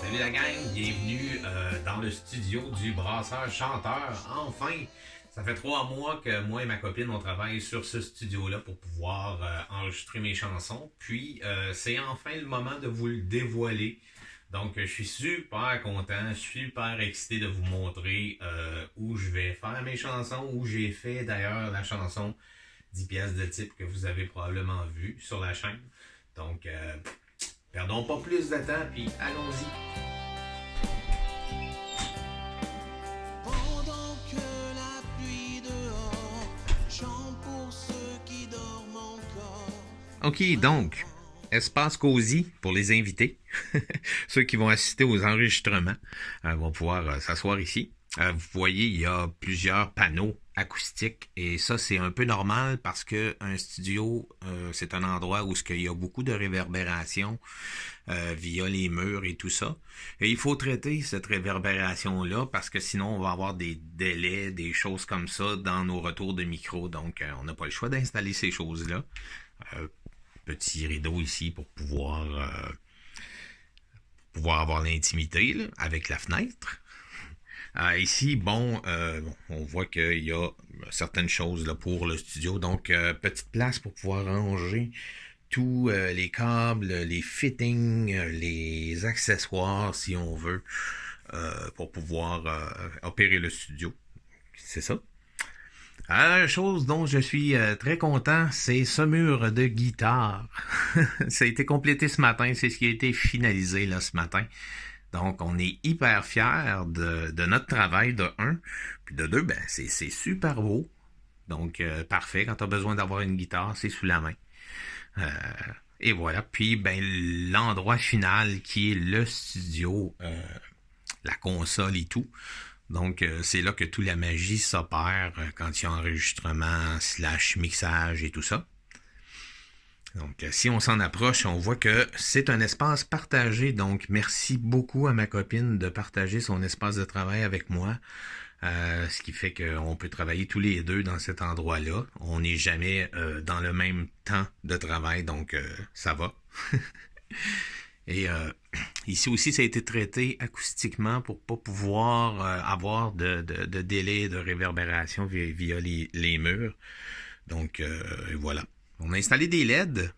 Salut la gang, bienvenue dans le studio du Brasseur Chanteur. Enfin, ça fait 3 mois que moi et ma copine on travaille sur ce studio-là pour pouvoir enregistrer mes chansons. Puis c'est enfin le moment de vous le dévoiler. Donc je suis super content, super excité de vous montrer où je vais faire mes chansons, où j'ai fait d'ailleurs la chanson 10 pièces de type que vous avez probablement vu sur la chaîne. Donc perdons pas plus de temps, puis allons-y. Pendant que la pluie dehors chante pour ceux qui dorment encore. OK, donc, espace cosy pour les invités. Ceux qui vont assister aux enregistrements vont pouvoir s'asseoir ici. Vous voyez, il y a plusieurs panneaux acoustiques et ça, c'est un peu normal parce que un studio, c'est un endroit où il y a beaucoup de réverbération via les murs et tout ça. Et il faut traiter cette réverbération-là parce que sinon, on va avoir des délais, des choses comme ça dans nos retours de micro. Donc, on n'a pas le choix d'installer ces choses-là. Petit rideau ici pour pouvoir avoir l'intimité là, avec la fenêtre. Ici, on voit qu'il y a certaines choses là, pour le studio. Donc, petite place pour pouvoir ranger tous les câbles, les fittings, les accessoires, si on veut, pour pouvoir opérer le studio. C'est ça. La chose dont je suis très content, c'est ce mur de guitare. Ça a été complété ce matin, c'est ce qui a été finalisé là ce matin. Donc, on est hyper fiers de notre travail, de un. Puis de deux, ben, c'est super beau. Donc, parfait. Quand tu as besoin d'avoir une guitare, c'est sous la main. Euh, et voilà. Puis, ben, l'endroit final qui est le studio, la console et tout. Donc, c'est là que toute la magie s'opère quand il y a enregistrement, / mixage et tout ça. Donc, si on s'en approche, on voit que c'est un espace partagé. Donc, merci beaucoup à ma copine de partager son espace de travail avec moi. Ce qui fait qu'on peut travailler tous les deux dans cet endroit-là. On n'est jamais dans le même temps de travail, donc ça va. Et ici aussi, ça a été traité acoustiquement pour pas pouvoir avoir de délai de réverbération via les murs. Donc, voilà. On a installé des LED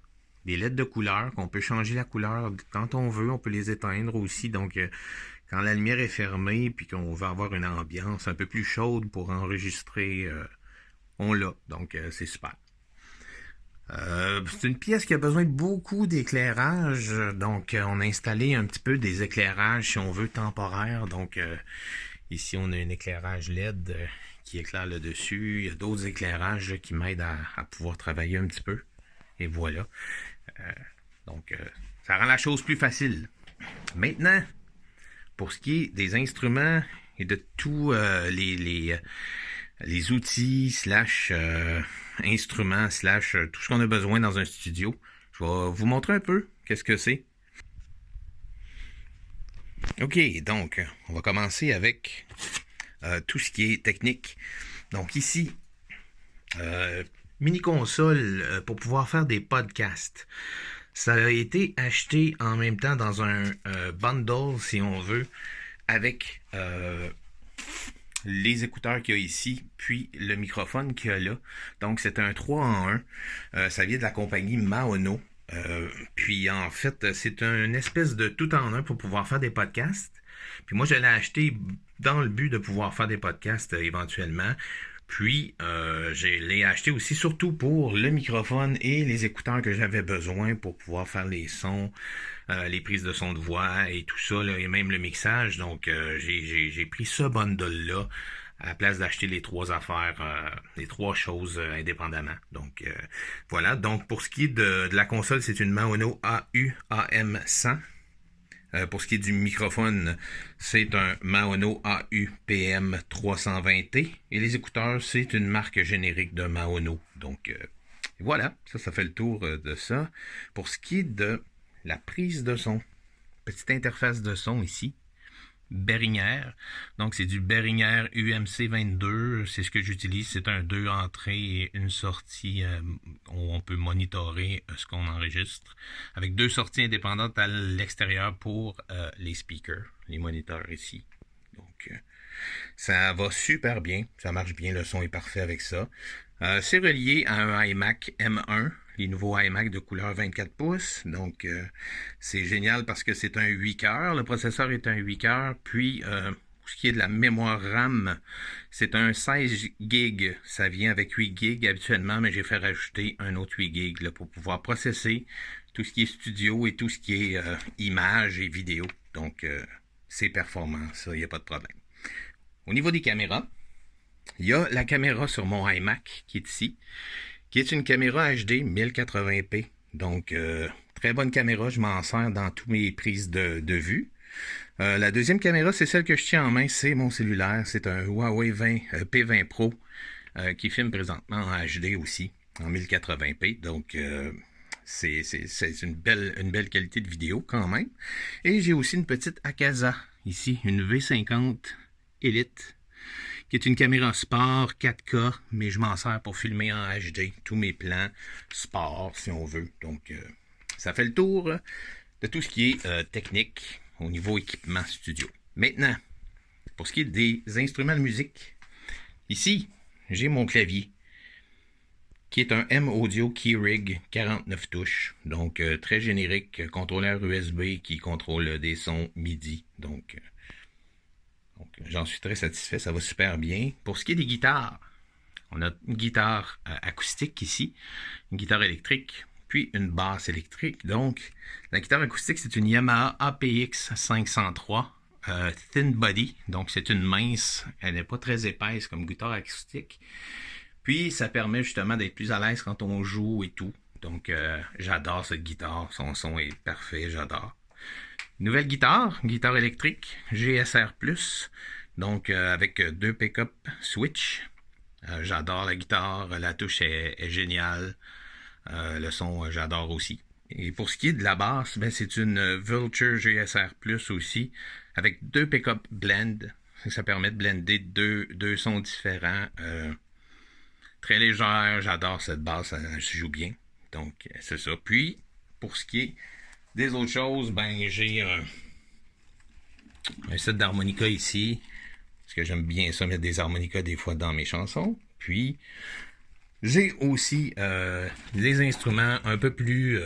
de couleur, qu'on peut changer la couleur quand on veut, on peut les éteindre aussi. Donc, quand la lumière est fermée puis qu'on veut avoir une ambiance un peu plus chaude pour enregistrer, on l'a. Donc, c'est super. C'est une pièce qui a besoin de beaucoup d'éclairage. Donc, on a installé un petit peu des éclairages, si on veut, temporaires. Donc, ici, on a un éclairage LED qui éclaire le dessus. Il y a d'autres éclairages qui m'aident à pouvoir travailler un petit peu. Et voilà. Donc, ça rend la chose plus facile. Maintenant, pour ce qui est des instruments et de tous les outils / instruments / tout ce qu'on a besoin dans un studio, je vais vous montrer un peu qu'est-ce que c'est. OK, donc, on va commencer avec tout ce qui est technique. Donc ici, mini-console pour pouvoir faire des podcasts. Ça a été acheté en même temps dans un bundle, si on veut, avec les écouteurs qu'il y a ici, puis le microphone qu'il y a là. Donc, c'est un 3 en 1. Ça vient de la compagnie Maono. Puis, en fait, c'est une espèce de tout en un pour pouvoir faire des podcasts. Puis moi, je l'ai acheté dans le but de pouvoir faire des podcasts éventuellement. Puis, je l'ai acheté aussi surtout pour le microphone et les écouteurs que j'avais besoin pour pouvoir faire les sons, les prises de son de voix et tout ça, là, et même le mixage. Donc, j'ai pris ce bundle-là à la place d'acheter les trois affaires, les trois choses indépendamment. Donc, voilà. Donc, pour ce qui est de la console, c'est une Maono AU AM100. Pour ce qui est du microphone, c'est un Maono AU-PM 320T. Et les écouteurs, c'est une marque générique de Maono. Donc, voilà, ça fait le tour de ça. Pour ce qui est de la prise de son, petite interface de son ici. Behringer. Donc, c'est du Behringer UMC22. C'est ce que j'utilise. C'est un 2 entrées et une sortie où on peut monitorer ce qu'on enregistre. Avec 2 sorties indépendantes à l'extérieur pour les speakers, les moniteurs ici. Donc, ça va super bien. Ça marche bien. Le son est parfait avec ça. C'est relié à un iMac M1. Les nouveaux iMac de couleur 24 pouces. Donc, c'est génial parce que c'est un 8 cœurs. Le processeur est un 8 cœurs. Puis, pour ce qui est de la mémoire RAM, c'est un 16 GB. Ça vient avec 8 GB habituellement, mais j'ai fait rajouter un autre 8 GB là, pour pouvoir processer tout ce qui est studio et tout ce qui est images et vidéo. Donc, c'est performant, ça, il n'y a pas de problème. Au niveau des caméras, il y a la caméra sur mon iMac qui est ici, qui est une caméra HD 1080p. Donc, très bonne caméra, je m'en sers dans toutes mes prises de vue. La deuxième caméra, c'est celle que je tiens en main, c'est mon cellulaire. C'est un Huawei P20 Pro qui filme présentement en HD aussi, en 1080p. Donc, c'est une belle qualité de vidéo quand même. Et j'ai aussi une petite Akaza, ici, une V50 Elite, qui est une caméra sport 4K, mais je m'en sers pour filmer en HD tous mes plans sport, si on veut. Donc, ça fait le tour de tout ce qui est technique au niveau équipement studio. Maintenant, pour ce qui est des instruments de musique, ici, j'ai mon clavier, qui est un M-Audio Keyrig 49 touches. Donc, très générique, contrôleur USB qui contrôle des sons MIDI. Donc, j'en suis très satisfait, ça va super bien. Pour ce qui est des guitares, on a une guitare acoustique ici, une guitare électrique, puis une basse électrique. Donc, la guitare acoustique, c'est une Yamaha APX 503 Thin Body. Donc, c'est une mince, elle n'est pas très épaisse comme guitare acoustique. Puis, ça permet justement d'être plus à l'aise quand on joue et tout. Donc, j'adore cette guitare, son son est parfait, j'adore. Nouvelle guitare électrique GSR+, donc avec 2 pick-up switch. J'adore la guitare, la touche est géniale, le son j'adore aussi. Et pour ce qui est de la basse, ben, c'est une Vulture GSR+, aussi, avec 2 pick-up blend. Ça permet de blender deux sons différents. Très légère, j'adore cette basse, elle se joue bien. Donc, c'est ça. Puis, pour ce qui est des autres choses, ben j'ai un set d'harmonica ici, parce que j'aime bien ça, mettre des harmonicas des fois dans mes chansons. Puis, j'ai aussi des instruments un peu plus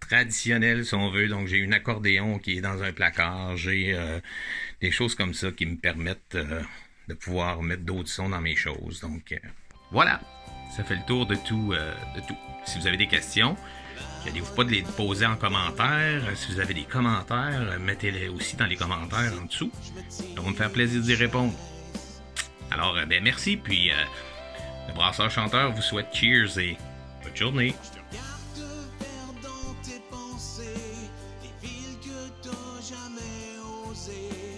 traditionnels, si on veut. Donc, j'ai une accordéon qui est dans un placard. J'ai des choses comme ça qui me permettent de pouvoir mettre d'autres sons dans mes choses. Donc, voilà, ça fait le tour de tout. Si vous avez des questions, gênez-vous pas de les poser en commentaire. Si vous avez des commentaires, mettez-les aussi dans les commentaires en dessous. Ça va me faire plaisir d'y répondre. Alors, ben merci, puis le brasseur chanteur vous souhaite cheers et bonne journée. Garde vers dans tes pensées, les villes que t'as jamais osées.